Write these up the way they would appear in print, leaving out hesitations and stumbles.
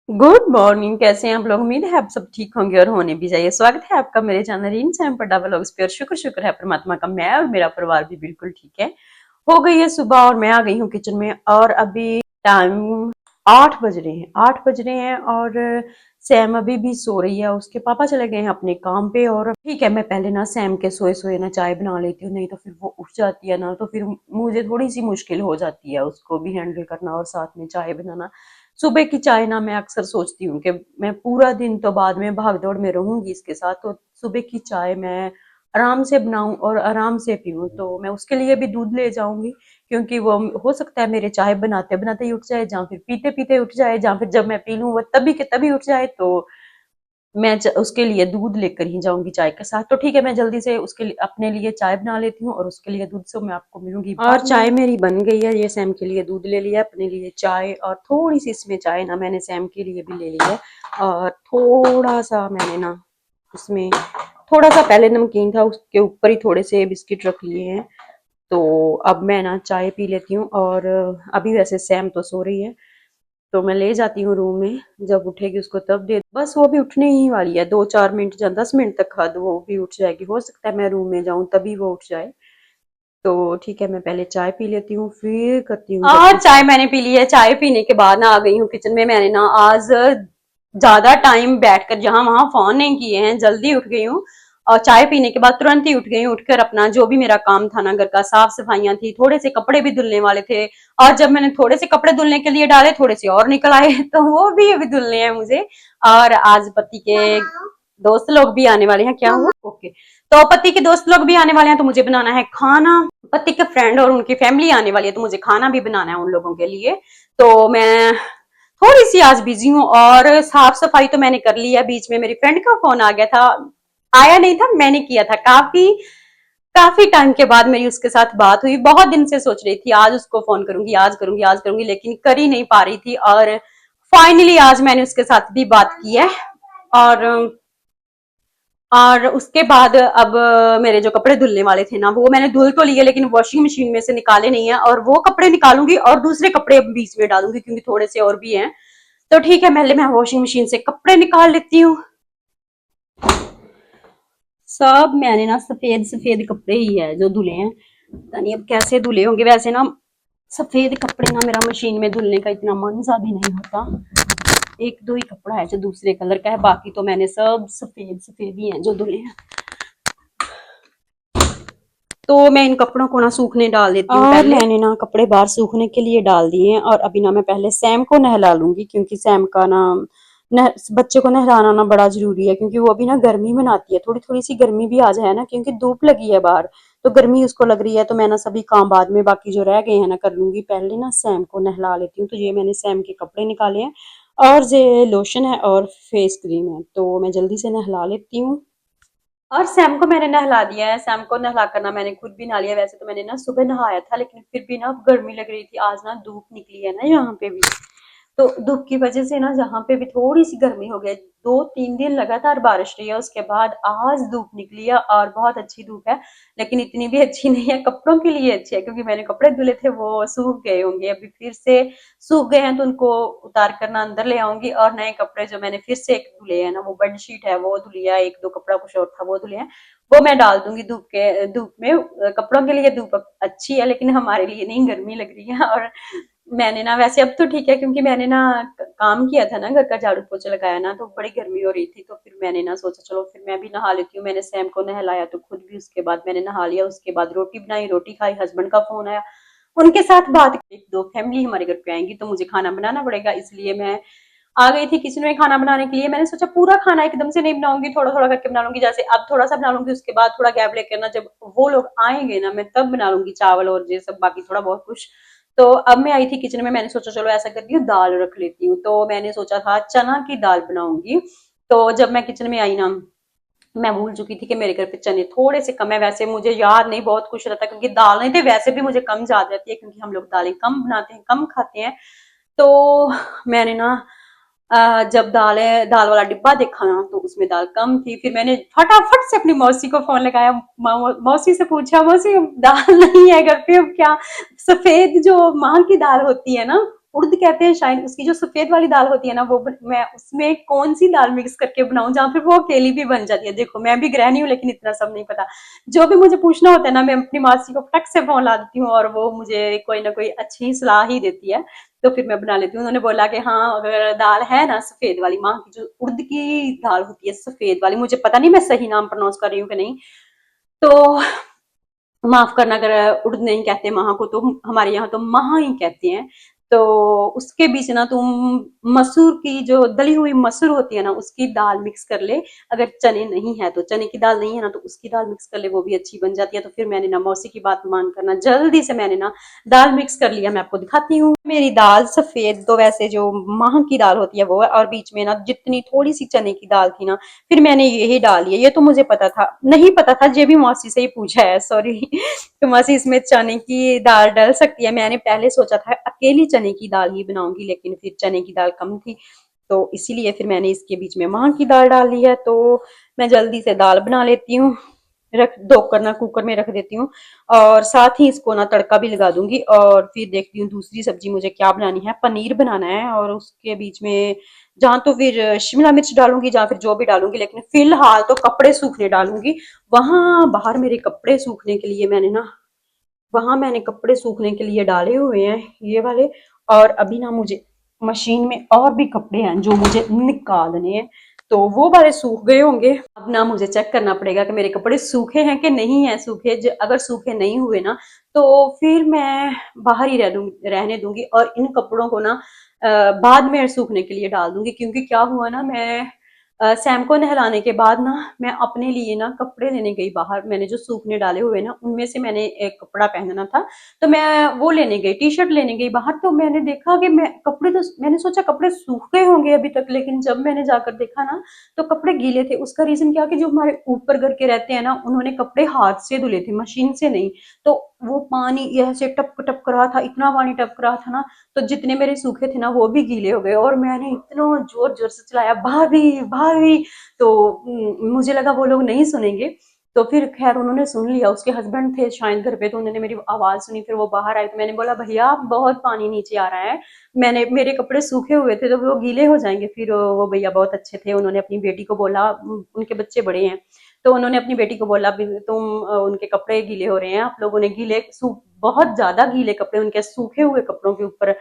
Good morning. कैसे हैं आप लोग? उम्मीद है आप सब ठीक होंगे और होने भी चाहिए। स्वागत है आपका मेरे चैनल इन सैम पर व्लॉग्स पे। और शुक्र शुक्र है परमात्मा का, मैं और मेरा परिवार भी बिल्कुल ठीक है। हो गई है सुबह और मैं आ गई हूँ किचन में। और अभी टाइम 8 बज रहे हैं, 8 बज रहे हैं। और सैम अभी भी सो रही है, उसके पापा चले गए हैं अपने काम पे। और ठीक है, मैं पहले ना सैम के सोए सोए ना चाय बना लेती हूँ, नहीं तो फिर वो उठ जाती है ना, तो फिर मुझे थोड़ी सी मुश्किल हो जाती है उसको भी हैंडल करना और साथ में चाय बनाना। सुबह की चाय ना मैं अक्सर सोचती हूँ कि मैं पूरा दिन तो बाद में भाग दौड़ में रहूंगी इसके साथ, तो सुबह की चाय मैं आराम से बनाऊं और आराम से पीऊं। तो मैं उसके लिए भी दूध ले जाऊंगी, क्योंकि वो हो सकता है मेरे चाय बनाते बनाते ही उठ जाए, या फिर पीते पीते उठ जाए, या फिर जब मैं पी लूं वो तभी के तभी उठ जाए। तो मैं उसके लिए दूध लेकर ही जाऊंगी चाय के साथ। तो ठीक है, मैं जल्दी से उसके लिए अपने लिए चाय बना लेती हूँ और उसके लिए दूध से मैं आपको मिलूंगी। और चाय मेरी बन गई है। ये सैम के लिए दूध ले लिया, अपने लिए चाय, और थोड़ी सी इसमें चाय ना मैंने सैम के लिए भी ले लिया है। और थोड़ा सा मैंने ना इसमें थोड़ा सा पहले नमकीन था, उसके ऊपर ही थोड़े से बिस्किट रख लिए हैं। तो अब मैं ना चाय पी लेती हूँ। और अभी वैसे सैम तो सो रही है, तो मैं ले जाती हूँ रूम में। जब उठेगी उसको तब दे, बस वो भी उठने ही वाली है, 2-4 मिनट या 10 मिनट तक हद वो भी उठ जाएगी। हो सकता है मैं रूम में जाऊं तभी वो उठ जाए। तो ठीक है, मैं पहले चाय पी लेती हूँ, फिर करती हूँ। और चाय मैंने पी ली है। चाय पीने के बाद ना आ गई हूँ किचन में। मैंने ना आज ज्यादा टाइम बैठकर जहां वहां फोन नहीं किए हैं, जल्दी उठ गई हूँ। और चाय पीने के बाद तुरंत ही उठ गई हूँ। उठकर अपना जो भी मेरा काम था ना, घर का साफ सफाइयां थी, थोड़े से कपड़े भी धुलने वाले थे। और जब मैंने थोड़े से कपड़े धुलने के लिए डाले, थोड़े से और निकल आए तो वो भी अभी धुलने हैं मुझे। और आज पति के दोस्त लोग भी आने वाले हैं। क्या हुआ? ओके। तो पति के दोस्त लोग भी आने वाले हैं, तो मुझे बनाना है खाना। पति के फ्रेंड और उनकी फैमिली आने वाली है, तो मुझे खाना भी बनाना है उन लोगों के लिए। तो मैं थोड़ी सी आज बिजी हूँ। और साफ सफाई तो मैंने कर ली है। बीच में मेरी फ्रेंड का फोन आ गया था, आया नहीं था, मैंने किया था। काफी काफी टाइम के बाद मेरी उसके साथ बात हुई। बहुत दिन से सोच रही थी आज उसको फोन करूंगी, आज करूंगी, आज करूंगी, लेकिन कर ही नहीं पा रही थी। और फाइनली आज मैंने उसके साथ भी बात की है। और और उसके बाद अब मेरे जो कपड़े धुलने वाले थे ना, वो मैंने धुल तो लिए, लेकिन वॉशिंग मशीन में से निकाले नहीं है। और वो कपड़े निकालूंगी और दूसरे कपड़े बीच में डालूंगी, क्योंकि थोड़े से और भी हैं। तो ठीक है, पहले मैं वॉशिंग मशीन से कपड़े निकाल लेती हूँ। सब मैंने ना सफेद सफेद कपड़े ही है जो धुले हैं। पता नहीं अब कैसे धुले होंगे। वैसे ना सफेद कपड़े ना मेरा मशीन में धुलने का इतना मन सा भी नहीं होता। एक दो ही कपड़ा है जो दूसरे कलर का है, बाकी तो मैंने सब सफेद सफेद ही है जो धुले हैं। तो मैं इन कपड़ों को ना सूखने डाल देती हूँ। और मैंने ना कपड़े बाहर सूखने के लिए डाल दिए हैं। और अभी ना मैं पहले सैम को नहला लूंगी, क्योंकि सैम का ना बच्चे को नहलाना ना बड़ा जरूरी है, क्योंकि वो अभी ना गर्मी मनाती है। थोड़ी थोड़ी सी गर्मी भी आ जाए ना, क्योंकि धूप लगी है बाहर, तो गर्मी उसको लग रही है। तो मैं ना सभी काम बाद में बाकी जो रह गए हैं ना कर लूंगी। पहले ना सैम को नहला लेती हूँ। तो ये मैंने सैम के कपड़े निकाले हैं, और ये लोशन है और फेस क्रीम है, तो मैं जल्दी से नहला लेती हूँ। और सैम को मैंने नहला दिया है। सैम को नहला कर ना मैंने खुद भी नहा लिया। वैसे तो मैंने ना सुबह नहाया था, लेकिन फिर भी ना गर्मी लग रही थी। आज ना धूप निकली है ना यहाँ पे भी, तो धूप की वजह से ना जहाँ पे भी थोड़ी सी गर्मी हो गई। 2-3 दिन लगातार बारिश रही है, उसके बाद आज धूप निकली है और बहुत अच्छी धूप है। लेकिन इतनी भी अच्छी नहीं है, कपड़ों के लिए अच्छी है, क्योंकि मैंने कपड़े धुले थे वो सूख गए होंगे। अभी फिर से सूख गए हैं, तो उनको उतार कर ना अंदर ले आऊंगी। और नए कपड़े जो मैंने फिर से एक धुले हैं ना, वो बेडशीट है वो धुली है, एक दो कपड़ा कुछ और था वो धुले हैं, वो मैं डाल दूंगी धूप में। कपड़ों के लिए धूप अच्छी है, लेकिन हमारे लिए नहीं, गर्मी लग रही है। और मैंने ना वैसे अब तो ठीक है, क्योंकि मैंने ना काम किया था ना, घर का झाड़ू पोछा लगाया ना, तो बड़ी गर्मी हो रही थी। तो फिर मैंने ना सोचा चलो फिर मैं भी नहा लेती हूँ। मैंने सैम को नहलाया तो खुद भी, उसके बाद मैंने नहा लिया। उसके बाद रोटी बनाई, रोटी खाई, हस्बैंड का फोन आया, उनके साथ बात। एक दो फैमिली हमारे घर पे आएंगी, तो मुझे खाना बनाना पड़ेगा, इसलिए मैं आ गई थी किचन में खाना बनाने के लिए। मैंने सोचा पूरा खाना एकदम से नहीं बनाऊंगी, थोड़ा थोड़ा करके बना लूंगी। जैसे अब थोड़ा सा बना लूंगी, उसके बाद थोड़ा गैप लेकर ना जब वो लोग आएंगे ना, मैं तब बना लूंगी चावल और ये सब, बाकी थोड़ा बहुत कुछ। तो अब मैं आई थी किचन में, मैंने सोचा चलो ऐसा करती हूँ, दाल रख लेती हूँ। तो मैंने सोचा था चना की दाल बनाऊंगी। तो जब मैं किचन में आई ना, मैं भूल चुकी थी कि मेरे घर पे चने थोड़े से कम है। वैसे मुझे याद नहीं, बहुत कुछ रहता, क्योंकि दाल नहीं थे, वैसे भी मुझे कम याद रहती है, क्योंकि हम लोग दालें कम बनाते हैं, कम खाते हैं। तो मैंने ना जब दाल वाला डिब्बा देखा ना, तो उसमें दाल कम थी। फिर मैंने फटाफट से अपनी मौसी को फोन लगाया, मौसी से पूछा, मौसी दाल नहीं है घर पे, अब क्या? सफेद जो माह की दाल होती है ना, उड़द कहते हैं शायद, उसकी जो सफेद वाली दाल होती है ना, वो मैं उसमें कौन सी दाल मिक्स करके बनाऊं जहाँ फिर वो अकेली भी बन जाती है। देखो मैं भी गृहिणी हूँ लेकिन इतना सब नहीं पता। जो भी मुझे पूछना होता है ना, मैं अपनी मासी को फटक से फोन ला देती हूँ और वो मुझे कोई ना कोई अच्छी सलाह ही देती है, तो फिर मैं बना लेती हूँ। उन्होंने बोला कि हाँ, अगर दाल है ना सफेद वाली, माँ की जो उड़द की दाल होती है सफेद वाली, मुझे पता नहीं मैं सही नाम प्रोनाउंस कर रही हूँ कि नहीं, तो माफ करना अगर उड़द नहीं कहते महा को, तो हमारे यहाँ तो महा ही कहते हैं। तो उसके बीच ना तुम मसूर की जो दली हुई मसूर होती है ना, उसकी दाल मिक्स कर ले। अगर चने नहीं है तो, चने की दाल नहीं है ना तो उसकी दाल मिक्स कर ले, वो भी अच्छी बन जाती है। तो फिर मैंने ना मौसी की बात मान करना, जल्दी से मैंने ना दाल मिक्स कर लिया। मैं आपको दिखाती हूँ मेरी दाल सफेद, तो वैसे जो माह की दाल होती है वो है, और बीच में ना जितनी थोड़ी सी चने की दाल थी ना, फिर मैंने यही डाली है। ये तो मुझे पता था, नहीं पता था, ये भी मौसी से ही पूछा है, सॉरी। तो मौसी इसमें चने की दाल डल सकती है, मैंने पहले सोचा था अकेली चने की दाल ही बनाऊंगी, लेकिन फिर चने की दाल कम थी, तो इसीलिए फिर मैंने इसके बीच में माह की दाल डाल ली है। तो मैं जल्दी से दाल बना लेती हूँ, रख दो करना कुकर में रख देती हूँ, और साथ ही इसको ना तड़का भी लगा दूंगी। और फिर देखती हूँ दूसरी सब्जी मुझे क्या बनानी है, पनीर बनाना है, और उसके बीच में जहाँ तो फिर शिमला मिर्च डालूंगी, जहाँ फिर जो भी डालूंगी, लेकिन फिलहाल तो कपड़े सूखने डालूंगी। वहां बाहर मेरे कपड़े सूखने के लिए मैंने ना, वहां मैंने कपड़े सूखने के लिए डाले हुए हैं ये वाले। और अभी ना मुझे मशीन में और भी कपड़े हैं जो मुझे निकालने हैं, तो वो वाले सूख गए होंगे। अब ना मुझे चेक करना पड़ेगा कि मेरे कपड़े सूखे हैं कि नहीं है सूखे। अगर सूखे नहीं हुए ना, तो फिर मैं बाहर ही रहने दूंगी, और इन कपड़ों को ना बाद में सूखने के लिए डाल दूंगी। क्योंकि क्या हुआ ना, मैं सैम को नहलाने के बाद ना, मैं अपने लिए ना कपड़े लेने गई बाहर। मैंने जो सूखने डाले हुए ना, उनमें से मैंने एक कपड़ा पहनना था, तो मैं वो लेने गई, टी शर्ट लेने गई बाहर। तो मैंने देखा कि मैं कपड़े, तो मैंने सोचा कपड़े सूख गए होंगे अभी तक, लेकिन जब मैंने जाकर देखा ना, तो कपड़े गीले थे। उसका रीजन क्या कि जो हमारे ऊपर घर के रहते हैं ना, उन्होंने कपड़े हाथ से धुले थे, मशीन से नहीं। तो वो पानी ऐसे टपक टपक रहा था, इतना पानी टपक रहा था ना, तो जितने मेरे सूखे थे ना वो भी गीले हो गए। और मैंने इतना जोर जोर से चलाया, भाभी भाभी। तो मुझे लगा वो लोग नहीं सुनेंगे, तो फिर खैर उन्होंने सुन लिया। उसके हस्बैंड थे शायद घर पे, तो उन्होंने मेरी आवाज सुनी, फिर वो बाहर आए। तो मैंने बोला भैया बहुत पानी नीचे आ रहा है, मेरे कपड़े सूखे हुए थे तो वो गीले हो जाएंगे। फिर वो भैया बहुत अच्छे थे, उन्होंने अपनी बेटी को बोला, उनके बच्चे बड़े हैं, तो उन्होंने अपनी बेटी को बोला तुम उनके कपड़े गीले हो रहे हैं, आप लोगों ने गीले बहुत ज्यादा गीले कपड़े उनके सूखे हुए कपड़ों के ऊपर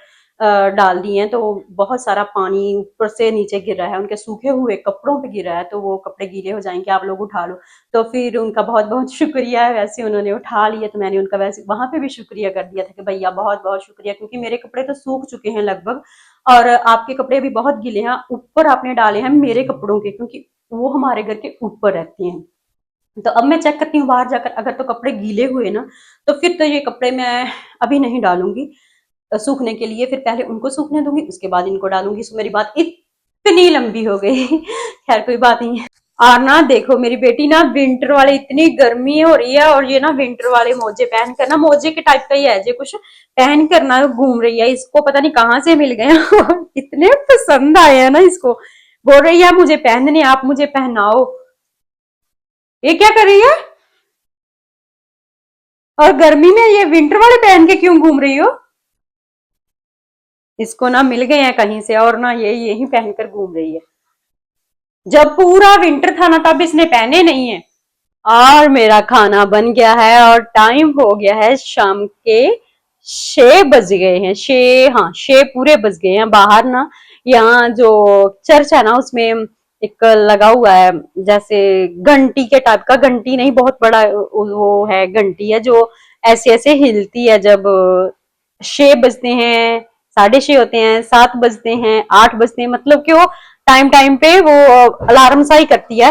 डाल दिए हैं, तो बहुत सारा पानी ऊपर से नीचे गिर रहा है, उनके सूखे हुए कपड़ों पे गिर रहा है, तो वो कपड़े गीले हो जाएंगे, आप लोग उठा लो। तो फिर उनका बहुत बहुत शुक्रिया है, वैसे उन्होंने उठा लिया। तो मैंने उनका वैसे वहां पे भी शुक्रिया कर दिया था कि भैया बहुत बहुत शुक्रिया, क्योंकि मेरे कपड़े तो सूख चुके हैं लगभग, और आपके कपड़े भी बहुत गीले हैं, ऊपर आपने डाले हैं मेरे कपड़ों के, क्योंकि वो हमारे घर के ऊपर रहते हैं। तो अब मैं चेक करती हूँ बाहर जाकर, अगर तो कपड़े गीले हुए ना, तो फिर तो ये कपड़े मैं अभी नहीं डालूंगी सूखने के लिए, फिर पहले उनको सूखने दूंगी, उसके बाद इनको डालूंगी। सो मेरी बात इतनी लंबी हो गई। खैर कोई बात नहीं है। और ना देखो मेरी बेटी ना विंटर वाले, इतनी गर्मी हो रही है, और ये ना विंटर वाले मोजे पहन कर ना, मोजे के टाइप का ही है ये कुछ, पहन कर ना घूम रही है। इसको पता नहीं कहाँ से मिल गए और इतने पसंद आए हैं ना इसको। बोल रही है मुझे पहनने, आप मुझे पहनाओ। ये क्या कर रही है? और गर्मी में ये विंटर वाले पहन के क्यों घूम रही हो? इसको ना मिल गए हैं कहीं से, और ना ये यही पहनकर घूम रही है। जब पूरा विंटर था ना, तब इसने पहने नहीं है। और मेरा खाना बन गया है, और टाइम हो गया है शाम के 6 बज गए हैं। 6, हाँ 6 पूरे बज गए हैं। बाहर ना, यहाँ जो चर्च है ना, उसमें एक लगा हुआ है जैसे घंटी के टाइप का, घंटी नहीं बहुत बड़ा वो है, घंटी है जो ऐसे ऐसे हिलती है जब 6 बजते हैं, 6:30 होते हैं, 7 बजते हैं, 8 बजते हैं, मतलब कि वो टाइम टाइम पे वो अलार्म सा ही करती है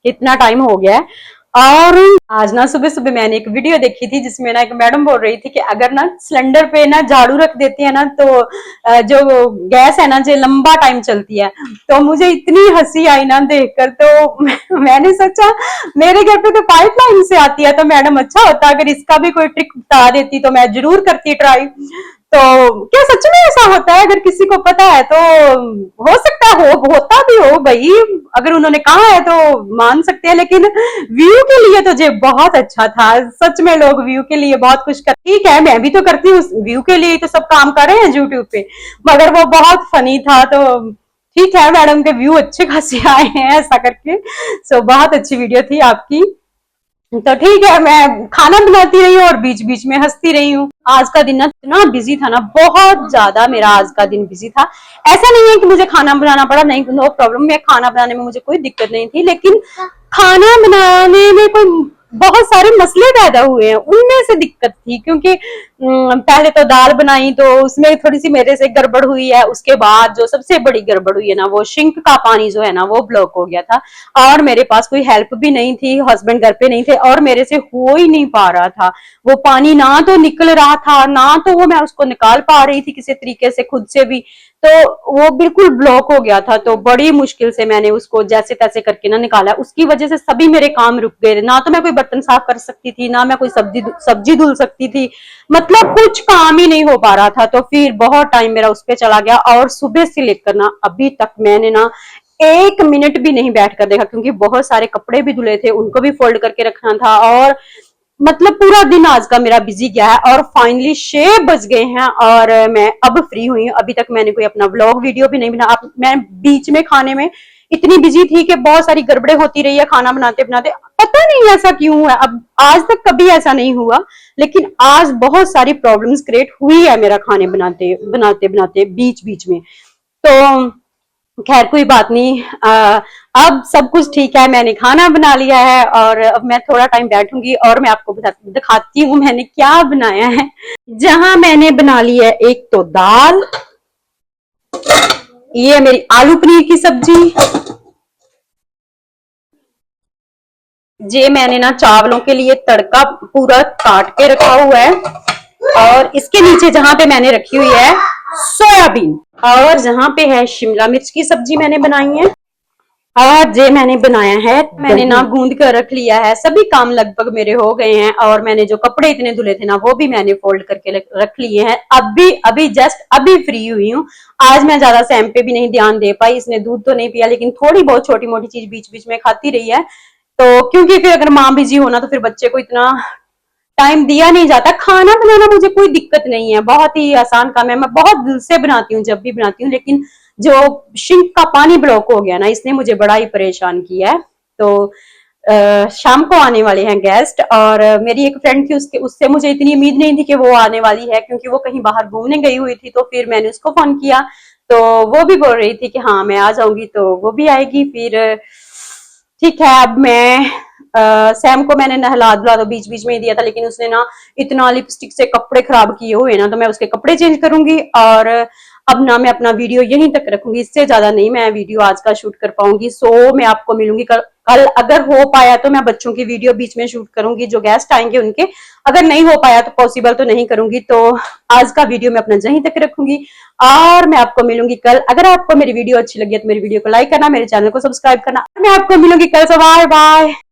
इतना टाइम हो गया है। और आज ना सुबह सुबह मैंने एक वीडियो देखी थी, जिसमें ना एक मैडम बोल रही थी कि अगर ना सिलेंडर पे ना झाड़ू रख देती है ना, तो जो गैस है ना जो लंबा टाइम चलती है। तो मुझे इतनी हंसी आई ना देखकर, तो मैंने सोचा मेरे घर पे तो पाइपलाइन से आती है, तो मैडम अच्छा होता अगर इसका भी कोई ट्रिक बता देती, तो मैं जरूर करती ट्राई। तो क्या सच में ऐसा होता है? अगर किसी को पता है तो हो सकता है होता भी हो भाई, अगर उन्होंने कहा है तो मान सकते हैं, लेकिन व्यू के लिए तो जे बहुत अच्छा था। सच में लोग व्यू के लिए बहुत कुछ कर, ठीक है मैं भी तो करती हूँ, व्यू के लिए तो सब काम कर रहे हैं यूट्यूब पे, मगर वो बहुत फनी था। तो ठीक है, मैडम के व्यू अच्छे खासे आए हैं ऐसा करके। सो बहुत अच्छी वीडियो थी आपकी। तो ठीक है, मैं खाना बनाती रही हूँ और बीच बीच में हंसती रही हूँ। आज का दिन ना इतना बिजी था ना, बहुत ज्यादा मेरा आज का दिन बिजी था। ऐसा नहीं है कि मुझे खाना बनाना पड़ा, नहीं, नो प्रॉब्लम, मैं खाना बनाने में मुझे कोई दिक्कत नहीं थी, लेकिन खाना बनाने में कोई बहुत सारे मसले पैदा हुए हैं, उनमें से दिक्कत थी। क्योंकि पहले तो दाल बनाई तो उसमें थोड़ी सी मेरे से गड़बड़ हुई है, उसके बाद जो सबसे बड़ी गड़बड़ हुई है ना, वो सिंक का पानी जो है ना वो ब्लॉक हो गया था, और मेरे पास कोई हेल्प भी नहीं थी, हस्बैंड घर पे नहीं थे और मेरे से हो ही नहीं पा रहा था। वो पानी ना तो निकल रहा था, ना तो वो मैं उसको निकाल पा रही थी किसी तरीके से खुद से भी, तो वो बिल्कुल ब्लॉक हो गया था। तो बड़ी मुश्किल से मैंने उसको जैसे तैसे करके ना निकाला, उसकी वजह से सभी मेरे काम रुक गए। ना तो मैं कोई बर्तन साफ कर सकती थी, ना मैं कोई सब्जी सब्जी धुल सकती थी, मतलब कुछ काम ही नहीं हो पा रहा था। तो फिर बहुत टाइम मेरा उस पर चला गया, और सुबह से लेकर ना अभी तक मैंने ना 1 मिनट भी नहीं बैठ कर देखा, क्योंकि बहुत सारे कपड़े भी धुले थे, उनको भी फोल्ड करके रखना था, और मतलब पूरा दिन आज का मेरा बिजी गया है। और फाइनली 6 बज गए हैं और मैं अब फ्री हुई हूँ। अभी तक मैंने कोई अपना व्लॉग वीडियो भी नहीं बना। मैं बीच में खाने में इतनी बिजी थी कि बहुत सारी गड़बड़े होती रही है खाना बनाते बनाते, पता नहीं ऐसा क्यों है। अब आज तक कभी ऐसा नहीं हुआ, लेकिन आज बहुत सारी प्रॉब्लम्स क्रिएट हुई है मेरा खाने बनाते बनाते बनाते बीच बीच में। तो खैर कोई बात नहीं, अब सब कुछ ठीक है, मैंने खाना बना लिया है और अब मैं थोड़ा टाइम बैठूंगी और मैं आपको दिखाती हूँ मैंने क्या बनाया है। जहां मैंने बना लिया है एक तो दाल, ये है मेरी आलू पनीर की सब्जी, ये मैंने ना चावलों के लिए तड़का पूरा काट के रखा हुआ है, और इसके नीचे जहां पे मैंने रखी हुई है सोयाबीन, और जहां पे है शिमला मिर्च की सब्जी मैंने बनाई है। आज ये मैंने बनाया है, मैंने ना गूंद कर रख लिया है, सभी काम लगभग मेरे हो गए हैं, और मैंने जो कपड़े इतने धुले थे ना वो भी मैंने फोल्ड करके रख लिए हैं। अभी अभी जस्ट अभी फ्री हुई हूँ। आज मैं ज्यादा सैम पे भी नहीं ध्यान दे पाई, इसने दूध तो नहीं पिया, लेकिन थोड़ी बहुत छोटी मोटी चीज बीच बीच में खाती रही है। तो क्योंकि फिर अगर माँ बिजी होना तो फिर बच्चे को इतना टाइम दिया नहीं जाता। खाना बनाना मुझे कोई दिक्कत नहीं है, बहुत ही आसान काम है, मैं बहुत दिल से बनाती हूँ जब भी बनाती हूँ, लेकिन जो सिंक का पानी ब्लॉक हो गया ना, इसने मुझे बड़ा ही परेशान किया है। तो शाम को आने वाले हैं गेस्ट, और मेरी एक फ्रेंड थी, उससे मुझे इतनी उम्मीद नहीं थी कि वो आने वाली है, क्योंकि वो कहीं बाहर घूमने गई हुई थी। तो फिर मैंने उसको फोन किया, तो वो भी बोल रही थी कि हाँ मैं आ जाऊंगी, तो वो भी आएगी। फिर ठीक है, अब मैं सैम को मैंने नहला धुला तो बीच बीच में ही दिया था, लेकिन उसने ना इतना लिपस्टिक से कपड़े खराब किए हुए ना, तो मैं उसके कपड़े चेंज करूंगी। और अब ना मैं अपना वीडियो यहीं तक रखूंगी, इससे ज्यादा नहीं मैं वीडियो आज का शूट कर पाऊंगी। सो मैं आपको मिलूंगी कल अगर हो पाया तो मैं बच्चों की वीडियो बीच में शूट करूंगी, जो गेस्ट आएंगे उनके। अगर नहीं हो पाया तो पॉसिबल तो नहीं करूंगी, तो आज का वीडियो मैं अपना यहीं तक रखूंगी, और मैं आपको मिलूंगी कल। अगर आपको मेरी वीडियो अच्छी लगी है तो मेरी वीडियो को लाइक करना, मेरे चैनल को सब्सक्राइब करना। मैं आपको मिलूंगी कल, से बाय बाय।